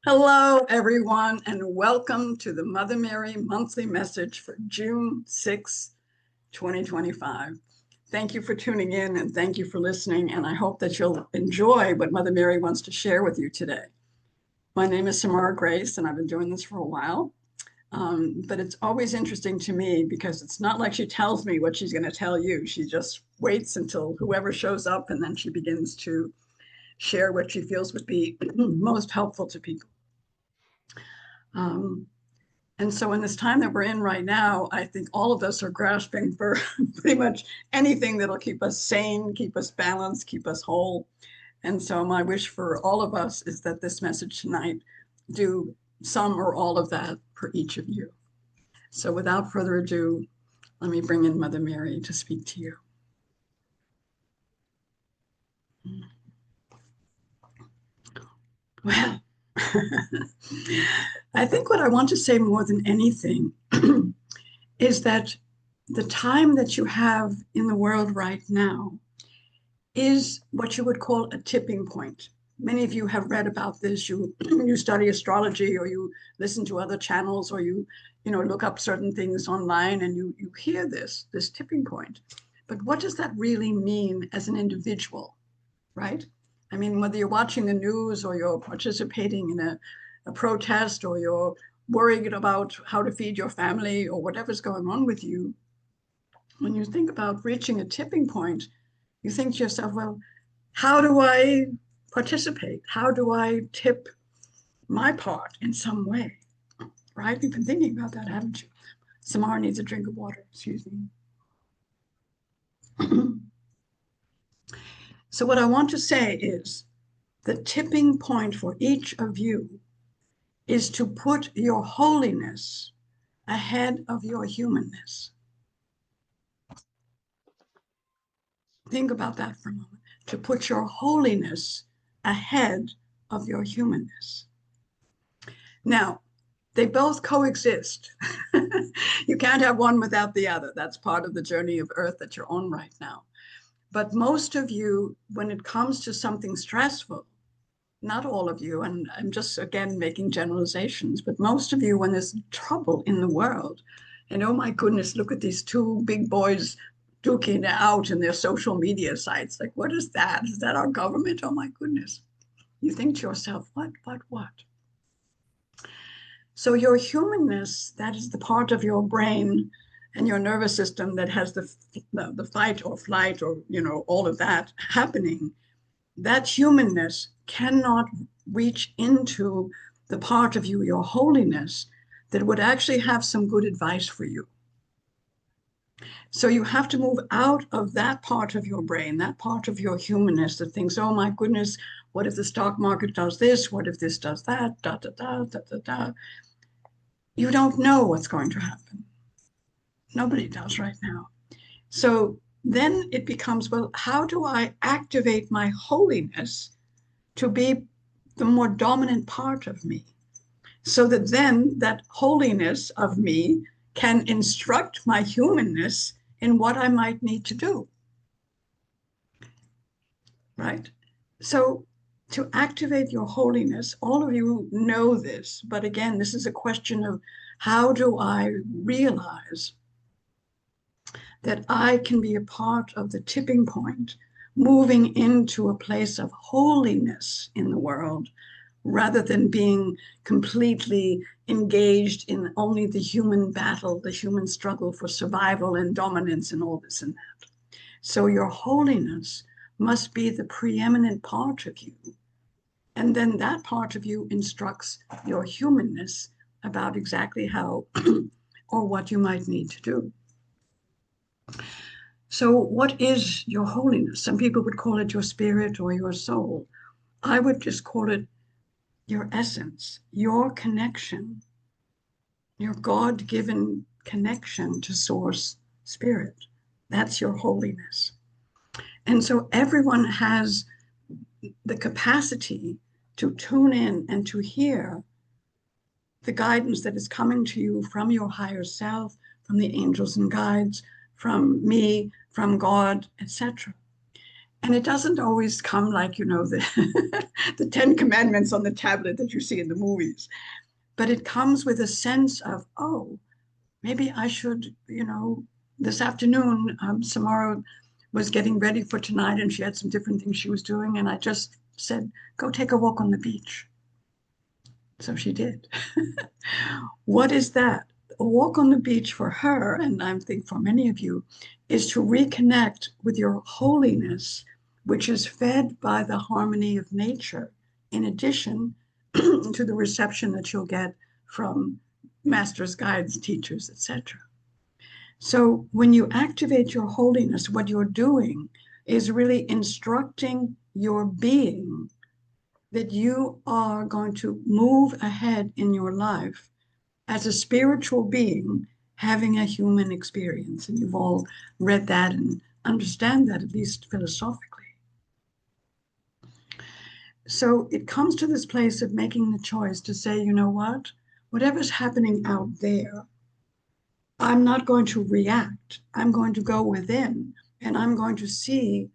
Hello, everyone, and welcome to the Mother Mary monthly message for June 6, 2025. Thank you for tuning in and thank you for listening, and I hope that you'll enjoy what Mother Mary wants to share with you today. My name is Samara Grace, and I've been doing this for a while, but it's always interesting to me because it's not like she tells me what she's going to tell you. She just waits until whoever shows up, and then she begins to share what she feels would be most helpful to people. Um, and so in this time that we're in right now, I think all of us are grasping for pretty much anything that'll keep us sane, keep us balanced, keep us whole. And so my wish for all of us is that this message tonight do some or all of that for each of you. So without further ado, let me bring in Mother Mary to speak to you. Well, I think what I want to say more than anything is that the time that you have in the world right now is what you would call a tipping point. Many of you have read about this. You study astrology, or you listen to other channels, or you look up certain things online, and you hear this tipping point. But what does that really mean as an individual, right? I mean, whether you're watching the news or you're participating in a protest, or you're worried about how to feed your family or whatever's going on with you, when you think about reaching a tipping point, you think to yourself, well, how do I participate? How do I tip my part in some way, right? You've been thinking about that, haven't you? Samara needs a drink of water, excuse me. So what I want to say is the tipping point for each of you is to put your holiness ahead of your humanness. Think about that for a moment. To put your holiness ahead of your humanness. Now, they both coexist. You can't have one without the other. That's part of the journey of earth that you're on right now. But most of you, when it comes to something stressful, not all of you, and I'm just, again, making generalizations, but most of you, when there's trouble in the world, and oh my goodness, look at these two big boys duking out in their social media sites. Like, what is that? Is that our government? Oh my goodness. You think to yourself, what? So your humanness, that is the part of your brain and your nervous system that has the fight or flight, or all of that happening. That humanness cannot reach into the part of you, your holiness, that would actually have some good advice for you. So you have to move out of that part of your brain, that part of your humanness that thinks, oh my goodness, what if the stock market does this? What if this does that? Da, da, da, da, da, da. You don't know what's going to happen. Nobody does right now. So then it becomes, well, how do I activate my holiness to be the more dominant part of me, so that then that holiness of me can instruct my humanness in what I might need to do, right? So to activate your holiness, all of you know this, but again, this is a question of how do I realize that I can be a part of the tipping point, moving into a place of holiness in the world, rather than being completely engaged in only the human battle, the human struggle for survival and dominance and all this and that. So your holiness must be the preeminent part of you. And then that part of you instructs your humanness about exactly how or what you might need to do. So what is your holiness? Some people would call it your spirit or your soul. I would just call it your essence, your connection, your God-given connection to source spirit. That's your holiness. And so everyone has the capacity to tune in and to hear the guidance that is coming to you from your higher self, from the angels and guides, from me, from God, etc. And it doesn't always come like, the Ten Commandments on the tablet that you see in the movies, but it comes with a sense of, oh, maybe I should, this afternoon, Samara was getting ready for tonight and she had some different things she was doing. And I just said, go take a walk on the beach. So she did. What is that? A walk on the beach for her, and I think for many of you, is to reconnect with your holiness, which is fed by the harmony of nature, in addition to the reception that you'll get from masters, guides, teachers, etc. So when you activate your holiness, what you're doing is really instructing your being that you are going to move ahead in your life as a spiritual being having a human experience. And you've all read that and understand that, at least philosophically. So it comes to this place of making the choice to say, you know what? Whatever's happening out there, I'm not going to react. I'm going to go within and I'm going to see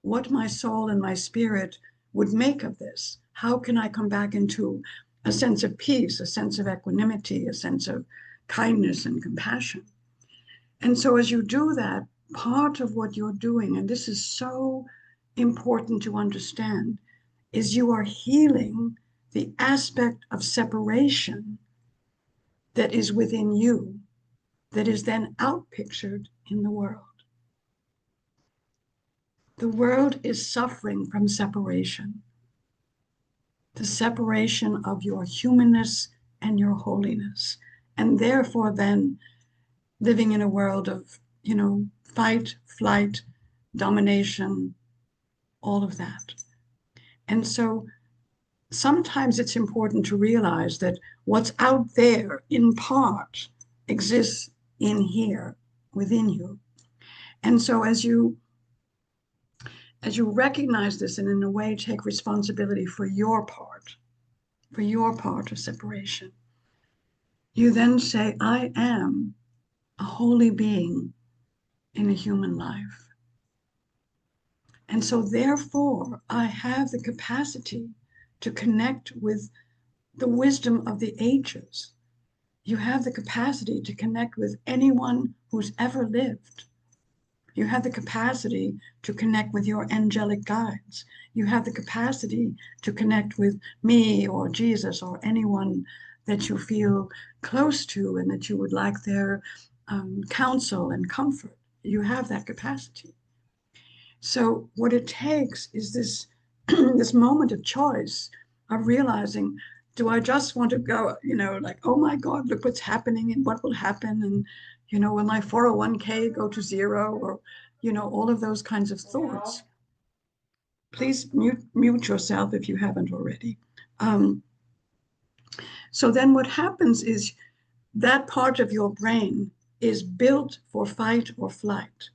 what my soul and my spirit would make of this. How can I come back into a sense of peace, a sense of equanimity, a sense of kindness and compassion? And so as you do that, part of what you're doing, and this is so important to understand, is you are healing the aspect of separation that is within you, that is then outpictured in the world. The world is suffering from separation, the separation of your humanness and your holiness, and therefore then living in a world of, fight, flight, domination, all of that. And so sometimes it's important to realize that what's out there in part exists in here within you. And so as you recognize this and in a way take responsibility for your part of separation, you then say, I am a holy being in a human life. And so therefore, I have the capacity to connect with the wisdom of the ages. You have the capacity to connect with anyone who's ever lived. You have the capacity to connect with your angelic guides. You have the capacity to connect with me or Jesus or anyone that you feel close to and that you would like their counsel and comfort. You have that capacity. So what it takes is this, this moment of choice of realizing, do I just want to go, like, oh my God, look what's happening and what will happen? And, will my 401k go to zero? Or, all of those kinds of thoughts. Please mute yourself if you haven't already. So then what happens is that part of your brain is built for fight or flight.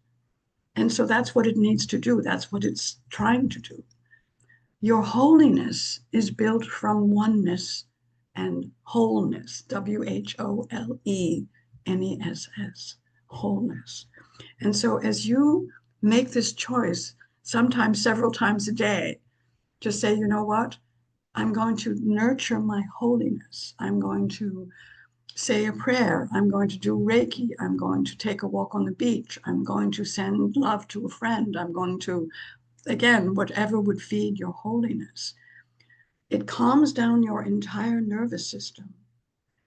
And so that's what it needs to do. That's what it's trying to do. Your holiness is built from oneness and wholeness, WHOLENESS, wholeness. And so as you make this choice, sometimes several times a day, to say, you know what, I'm going to nurture my holiness. I'm going to say a prayer. I'm going to do Reiki. I'm going to take a walk on the beach. I'm going to send love to a friend. I'm going to, again, whatever would feed your holiness. It calms down your entire nervous system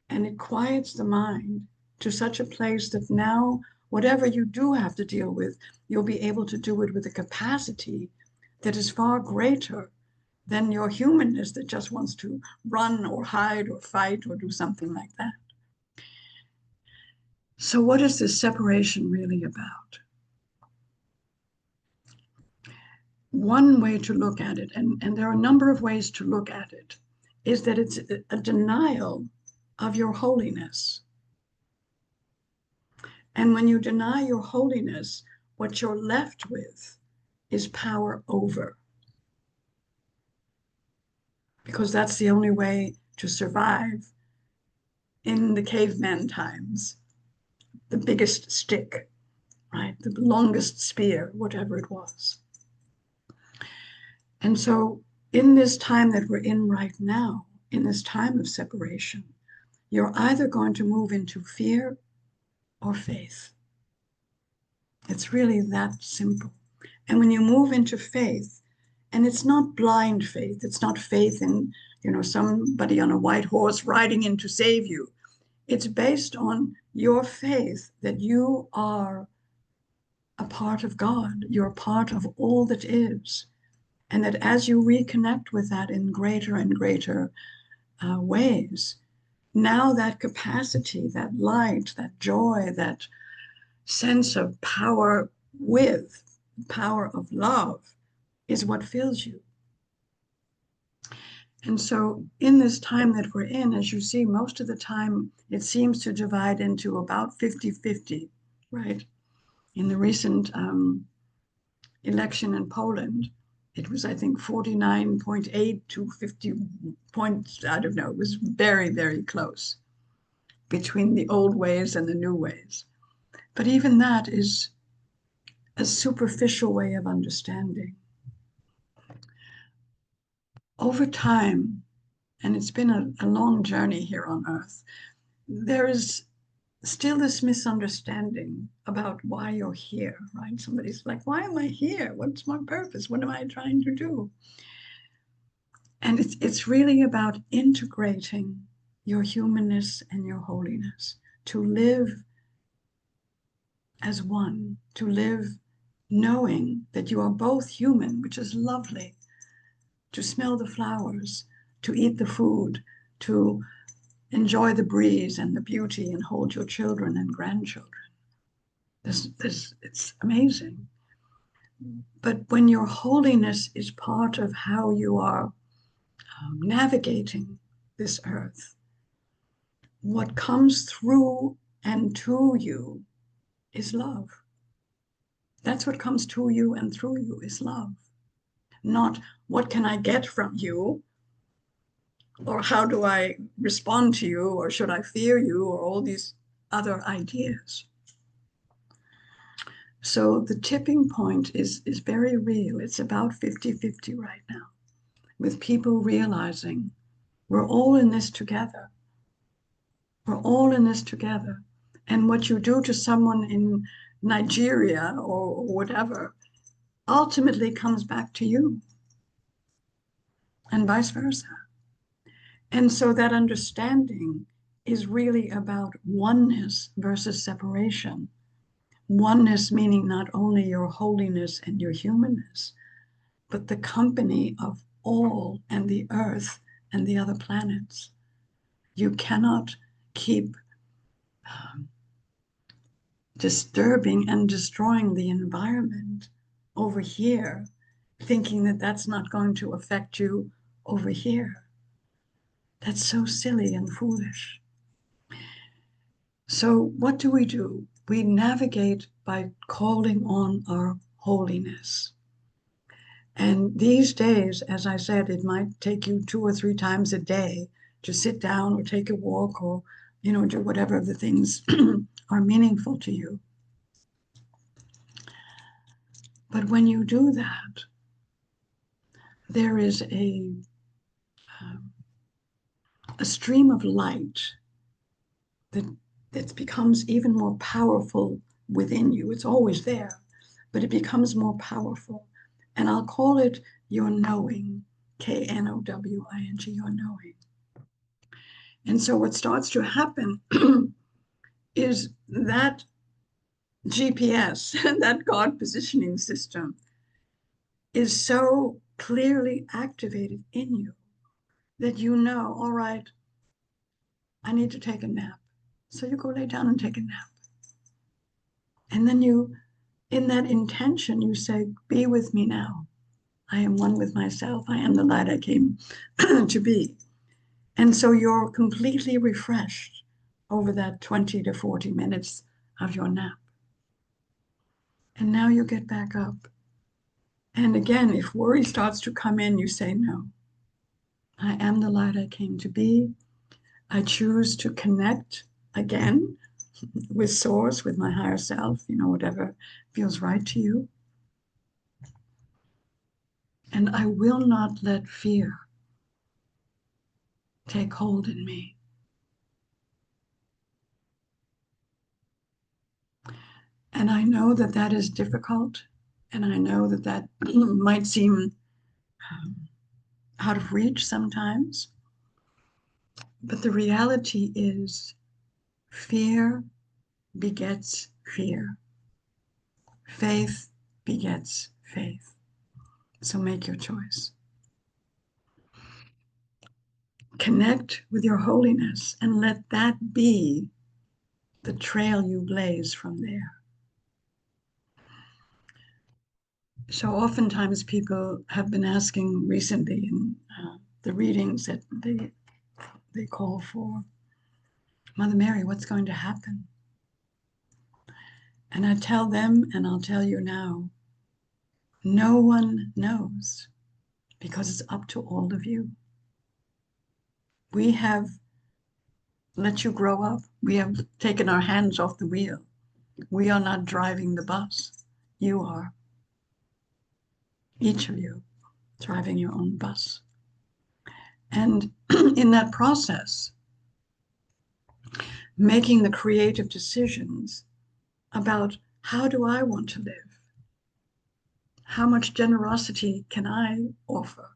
and it quiets the mind to such a place that now, whatever you do have to deal with, you'll be able to do it with a capacity that is far greater than your humanness that just wants to run or hide or fight or do something like that. So what is this separation really about? One way to look at it, and there are a number of ways to look at it, is that it's a denial of your holiness. And when you deny your holiness, what you're left with is power over. Because that's the only way to survive in the caveman times. The biggest stick, right? The longest spear, whatever it was. And so in this time that we're in right now, in this time of separation, you're either going to move into fear or faith. It's really that simple. And when you move into faith, and it's not blind faith, it's not faith in, somebody on a white horse riding in to save you. It's based on your faith that you are a part of God, you're a part of all that is. And that as you reconnect with that in greater and greater ways, now that capacity, that light, that joy, that sense of power of love is what fills you. And so in this time that we're in, as you see, most of the time it seems to divide into about 50-50, right? In the recent election in Poland, it was, I think, 49.8 to 50 points, I don't know, it was very, very close between the old ways and the new ways. But even that is a superficial way of understanding. Over time, and it's been a long journey here on earth, there is still this misunderstanding about why you're here, right? Somebody's like, why am I here? What's my purpose? What am I trying to do? And it's really about integrating your humanness and your holiness, to live as one, to live knowing that you are both human, which is lovely, to smell the flowers, to eat the food, to enjoy the breeze and the beauty and hold your children and grandchildren. It's amazing. But when your holiness is part of how you are navigating this earth, what comes through and to you is love. That's what comes to you and through you is love. Not what can I get from you, or how do I respond to you, or should I fear you, or all these other ideas. So the tipping point is very real. It's about 50-50 right now, with people realizing we're all in this together. We're all in this together. And what you do to someone in Nigeria or whatever ultimately comes back to you, and vice versa. And so that understanding is really about oneness versus separation. Oneness meaning not only your holiness and your humanness, but the company of all and the earth and the other planets. You cannot keep disturbing and destroying the environment over here, thinking that that's not going to affect you over here. That's so silly and foolish. So what do? We navigate by calling on our holiness. And these days, as I said, it might take you 2 or 3 times a day to sit down or take a walk or, do whatever the things are meaningful to you. But when you do that, there is a stream of light that becomes even more powerful within you. It's always there, but it becomes more powerful. And I'll call it your knowing, Knowing, your knowing. And so what starts to happen is that GPS, that God positioning system, is so clearly activated in you that you know, all right, I need to take a nap. So you go lay down and take a nap. And then in that intention, you say, be with me now. I am one with myself. I am the light I came to be. And so you're completely refreshed over that 20 to 40 minutes of your nap. And now you get back up. And again, if worry starts to come in, you say, no, I am the light I came to be. I choose to connect again with source, with my higher self, whatever feels right to you. And I will not let fear take hold in me. And I know that that is difficult. And I know that that might seem um, out of reach sometimes. But the reality is fear begets fear. Faith begets faith. So make your choice. Connect with your holiness and let that be the trail you blaze from there. So oftentimes people have been asking recently in the readings that they call for, Mother Mary, what's going to happen? And I tell them, and I'll tell you now, no one knows because it's up to all of you. We have let you grow up. We have taken our hands off the wheel. We are not driving the bus. You are, each of you, driving your own bus. And in that process, making the creative decisions about how do I want to live? How much generosity can I offer?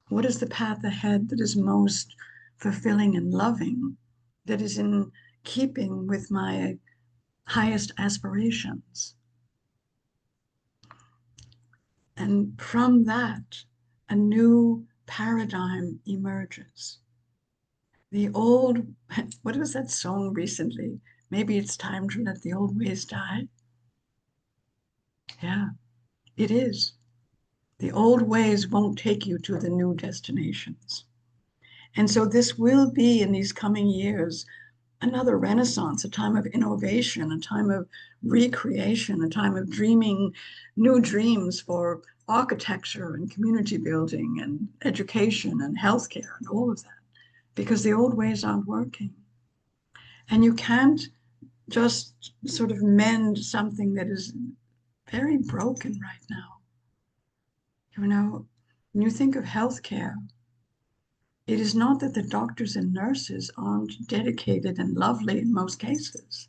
What is the path ahead that is most fulfilling and loving, that is in keeping with my highest aspirations? And from that, a new paradigm emerges. The old, what was that song recently? Maybe it's time to let the old ways die. Yeah, it is. The old ways won't take you to the new destinations. And so this will be in these coming years another renaissance, a time of innovation, a time of recreation, a time of dreaming new dreams for architecture and community building and education and healthcare and all of that, because the old ways aren't working. And you can't just sort of mend something that is very broken right now. You know, when you think of healthcare, it is not that the doctors and nurses aren't dedicated and lovely in most cases,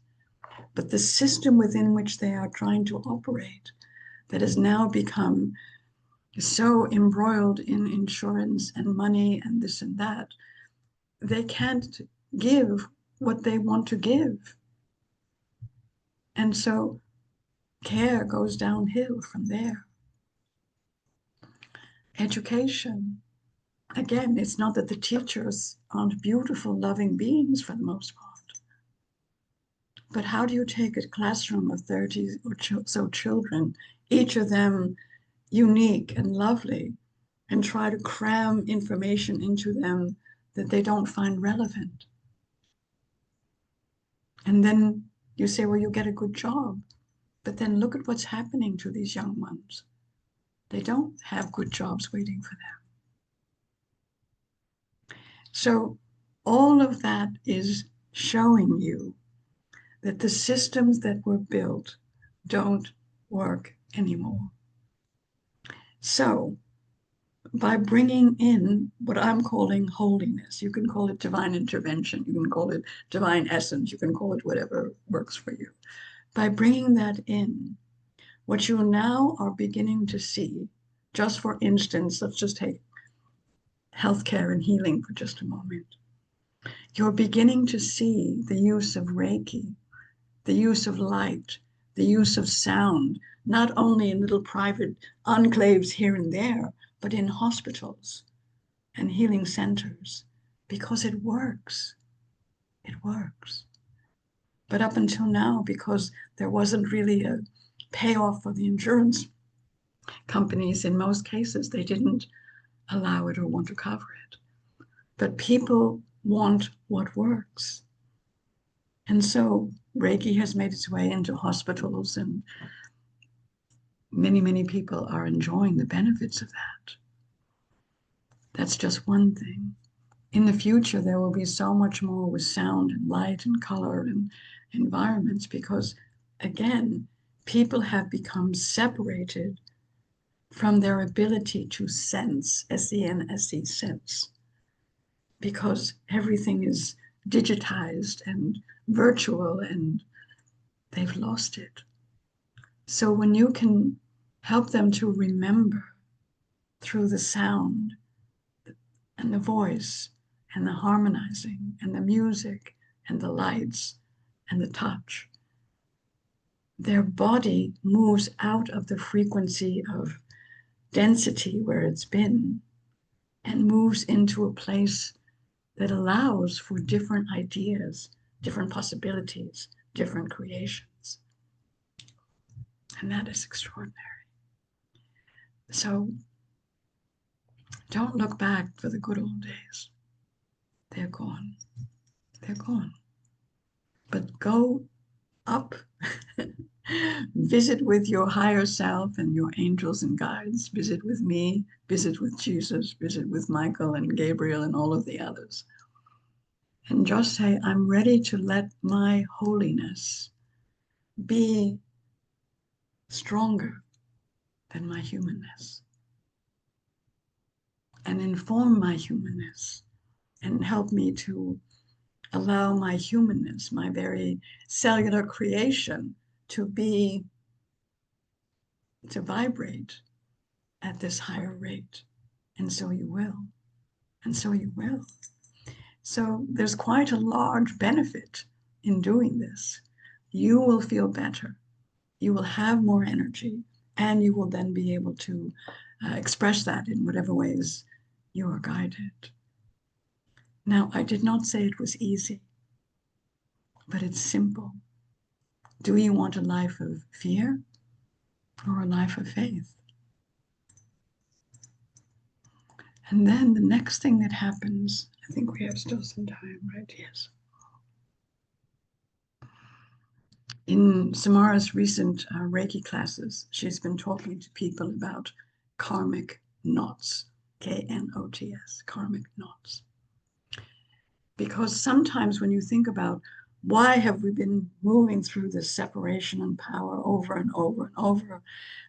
but the system within which they are trying to operate that has now become so embroiled in insurance and money and this and that, they can't give what they want to give. And so care goes downhill from there. Education, again, it's not that the teachers aren't beautiful, loving beings for the most part. But how do you take a classroom of 30 or so children, each of them unique and lovely, and try to cram information into them that they don't find relevant? And then you say, well, you get a good job. But then look at what's happening to these young ones. They don't have good jobs waiting for them. So all of that is showing you that the systems that were built don't work anymore. So by bringing in what I'm calling holiness, you can call it divine intervention, you can call it divine essence, you can call it whatever works for you. By bringing that in, what you now are beginning to see, just for instance, let's just take healthcare and healing for just a moment. You're beginning to see the use of Reiki, the use of light, the use of sound, not only in little private enclaves here and there, but in hospitals and healing centers, because it works. It works. But up until now, because there wasn't really a payoff for the insurance companies, in most cases, they didn't allow it or want to cover it. But people want what works. And so Reiki has made its way into hospitals, and many, many people are enjoying the benefits of that. That's just one thing. In the future, there will be so much more with sound and light and color and environments because, again, people have become separated from their ability to sense, S-E-N-S-E, sense, because everything is digitized and virtual and they've lost it. So when you can help them to remember through the sound and the voice and the harmonizing and the music and the lights and the touch, their body moves out of the frequency of density where it's been and moves into a place that allows for different ideas, different possibilities, different creations. And that is extraordinary. So don't look back for the good old days. They're gone. They're gone. But go up, visit with your higher self and your angels and guides, visit with me, visit with Jesus, visit with Michael and Gabriel and all of the others. And just say, I'm ready to let my holiness be stronger than my humanness and inform my humanness and help me to allow my humanness, my very cellular creation, to vibrate at this higher rate. And so you will. And so you will. So there's quite a large benefit in doing this. You will feel better. You will have more energy, and you will then be able to express that in whatever ways you are guided. Now, I did not say it was easy, but it's simple. Do you want a life of fear or a life of faith? And then the next thing that happens, I think we have still some time, right? Yes. In Samara's recent Reiki classes, she's been talking to people about karmic knots, K-N-O-T-S, karmic knots. Because sometimes when you think about why have we been moving through this separation and power over and over and over,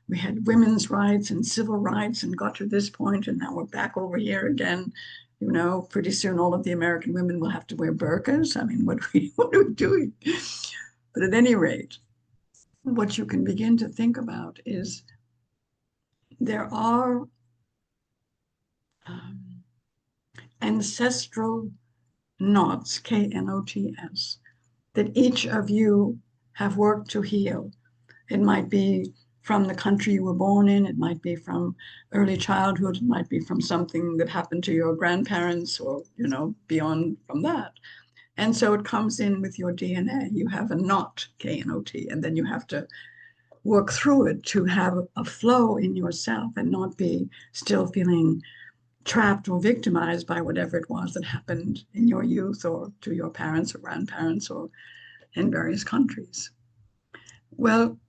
we had women's rights and civil rights and got to this point, and now we're back over here again. You know, pretty soon all of the American women will have to wear burqas. I mean, what are we doing? But at any rate, what you can begin to think about is there are ancestral knots, K-N-O-T-S, that each of you have worked to heal. It might be from the country you were born in, it might be from early childhood, it might be from something that happened to your grandparents or, you know, beyond from that. And so it comes in with your DNA. You have a knot, K-N-O-T, and then you have to work through it to have a flow in yourself and not be still feeling trapped or victimized by whatever it was that happened in your youth or to your parents or grandparents or in various countries. Well,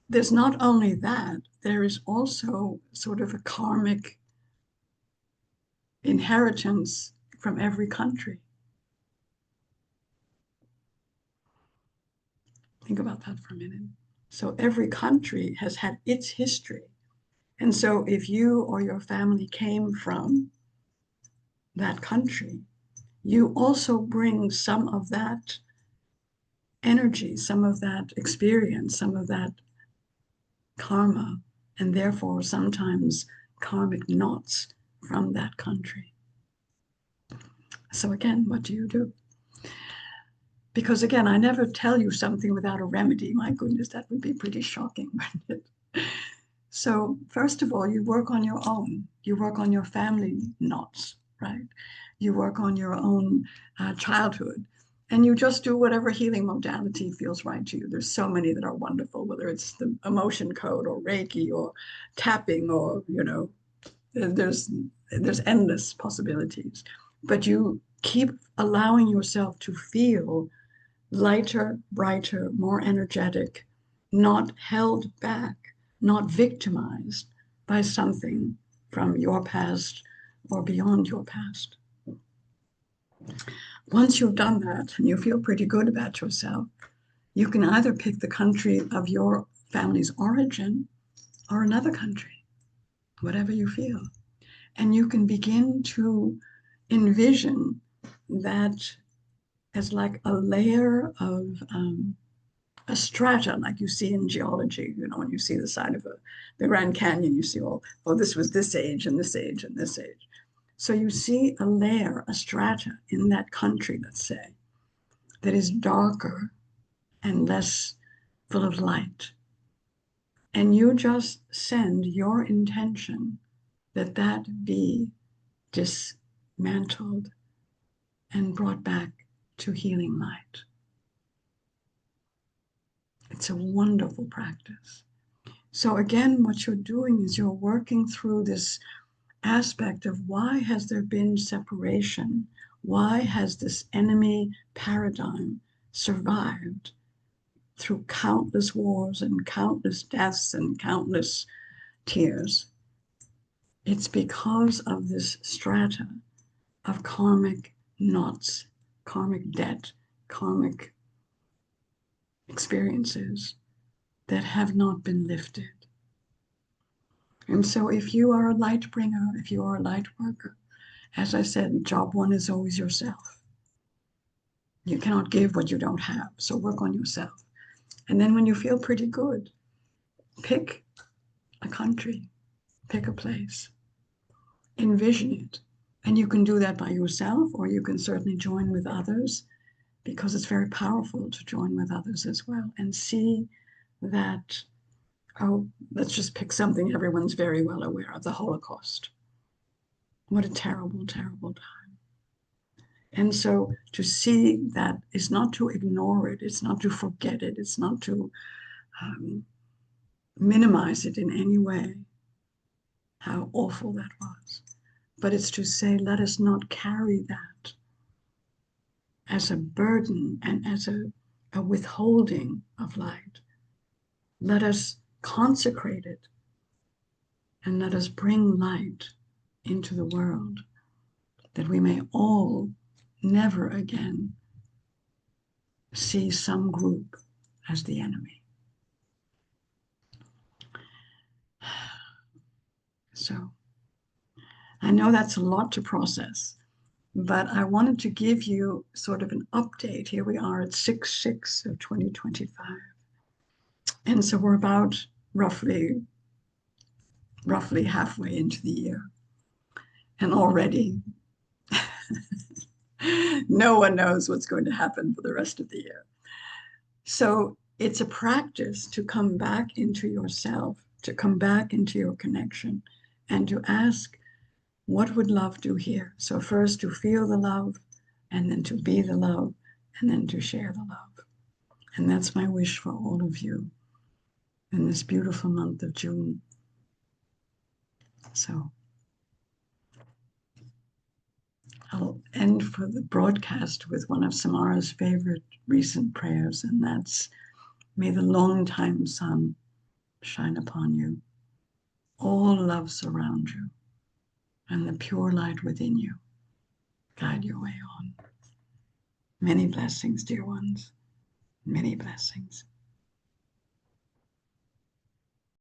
there's not only that, there is also sort of a karmic inheritance from every country. Think about that for a minute. So every country has had its history. And so if you or your family came from that country, you also bring some of that energy, some of that experience, some of that karma, and therefore sometimes karmic knots from that country. So again, what do you do? Because again, I never tell you something without a remedy. My goodness, that would be pretty shocking, wouldn't it? So first of all, you work on your own. You work on your family knots, right? You work on your own childhood. And you just do whatever healing modality feels right to you. There's so many that are wonderful, whether it's the emotion code or Reiki or tapping or, you know, there's endless possibilities. But you keep allowing yourself to feel lighter, brighter, more energetic, not held back, not victimized by something from your past or beyond your past. Once you've done that and you feel pretty good about yourself, you can either pick the country of your family's origin or another country. whatever you feel. And you can begin to envision that as like a layer of a strata, like you see in geology. When you see the side of the Grand Canyon, you see, oh, this was this age and this age and this age. So you see a layer, a strata in that country, let's say, that is darker and less full of light. And you just send your intention that be dismantled and brought back to healing light. It's a wonderful practice. So again, what you're doing is you're working through this aspect of why has there been separation? Why has this enemy paradigm survived through countless wars and countless deaths and countless tears? It's because of this strata of karmic knots, karmic debt, karmic experiences that have not been lifted. And so if you are a light bringer, if you are a light worker, as I said, job one is always yourself. You cannot give what you don't have, so work on yourself. And then when you feel pretty good, pick a country, pick a place, envision it. And you can do that by yourself, or you can certainly join with others, because it's very powerful to join with others as well and see that, oh, let's just pick something everyone's very well aware of, the Holocaust. What a terrible, terrible time. And so to see that is not to ignore it, it's not to forget it, it's not to minimize it in any way, how awful that was. But it's to say, let us not carry that as a burden and as a withholding of light. Let us consecrate it and let us bring light into the world, that we may all never again see some group as the enemy. So I know that's a lot to process, but I wanted to give you sort of an update. Here we are at 6/6 of 2025. And so we're about roughly halfway into the year. And already no one knows what's going to happen for the rest of the year. So it's a practice to come back into yourself, to come back into your connection, and to ask, what would love do here? So first to feel the love, and then to be the love, and then to share the love. And that's my wish for all of you in this beautiful month of June. So I'll end for the broadcast with one of Samara's favorite recent prayers, and that's, may the long-time sun shine upon you, all love surround you, and the pure light within you guide your way on. Many blessings, dear ones, many blessings.